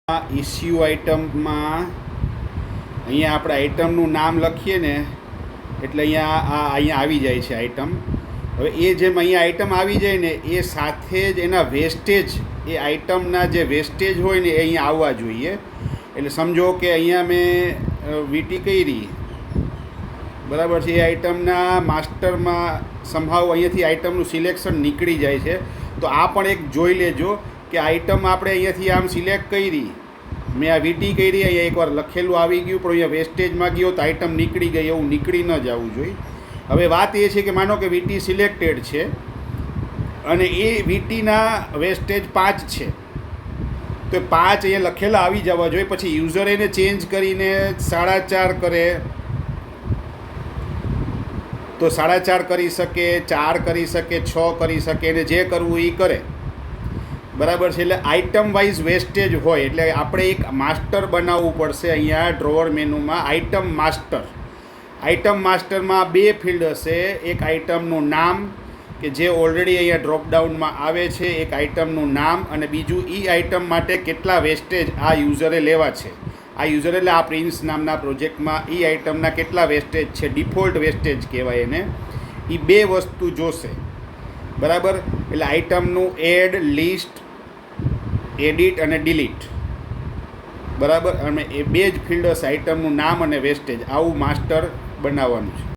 Issue આઇટમમાં અહીંયા આપણે આઇટમનું નામ લખીએ ને એટલે અહીંયા આવી જાય છે આઇટમ. હવે એ જેમ અહીંયા આઇટમ આવી જાય ને એ સાથે જ એના વેસ્ટેજ, એ આઇટમના જે વેસ્ટેજ હોય ને એ અહીંયા આવવા જોઈએ. એટલે સમજો કે અહીંયા મેં વીટી કરી, બરાબર છે, એ આઇટમના માસ્ટરમાં સંભાવ અહીંયાથી આઇટમનું સિલેક્શન નીકળી જાય છે. તો આ પણ એક જોઈ લેજો કે આઇટમ આપણે અહીંયાથી આમ સિલેક્ટ કરી, મેં આ વીટી કરી, અહીંયા એકવાર લખેલું આવી ગયું પણ અહીંયા વેસ્ટેજમાં ગયો તો આઇટમ નીકળી ગઈ, એવું નીકળી ન જવું જોઈએ. હવે વાત એ છે કે માનો કે વીટી સિલેક્ટેડ છે અને એ વીટીના વેસ્ટેજ 5 છે, તો 5 અહીંયા લખેલા આવી જવા જોઈએ. પછી યુઝર એને ચેન્જ કરીને 4.5 કરે તો 4.5 કરી શકે, 4 કરી શકે, 6 કરી શકે, એને જે કરવું એ કરે, બરાબર છે. એટલે આઇટમ વાઇઝ વેસ્ટેજ હોય એટલે આપણે એક માસ્ટર બનાવવું પડશે. અહીંયા ડ્રોવર મેનુમાં આઇટમ માસ્ટર, આઇટમ માસ્ટરમાં 2 ફિલ્ડ હશે. એક આઇટમનું નામ કે જે ઓલરેડી અહીંયા ડ્રોપડાઉનમાં આવે છે, એક આઇટમનું નામ, અને બીજું એ આઇટમ માટે કેટલા વેસ્ટેજ આ યુઝરે લેવા છે. આ યુઝર એટલે આ પ્રિન્સ નામના પ્રોજેક્ટમાં એ આઇટમના કેટલા વેસ્ટેજ છે, ડિફોલ્ટ વેસ્ટેજ કહેવાય એને. એ 2 વસ્તુ જોશે, બરાબર. એટલે આઇટમનું એડ, લિસ્ટ, એડિટ અને ડિલીટ, બરાબર. અને એ 2 જ ફિલ્ડ હશે, આઇટમનું નામ અને વેસ્ટેજ. આવું માસ્ટર બનાવવાનું છે.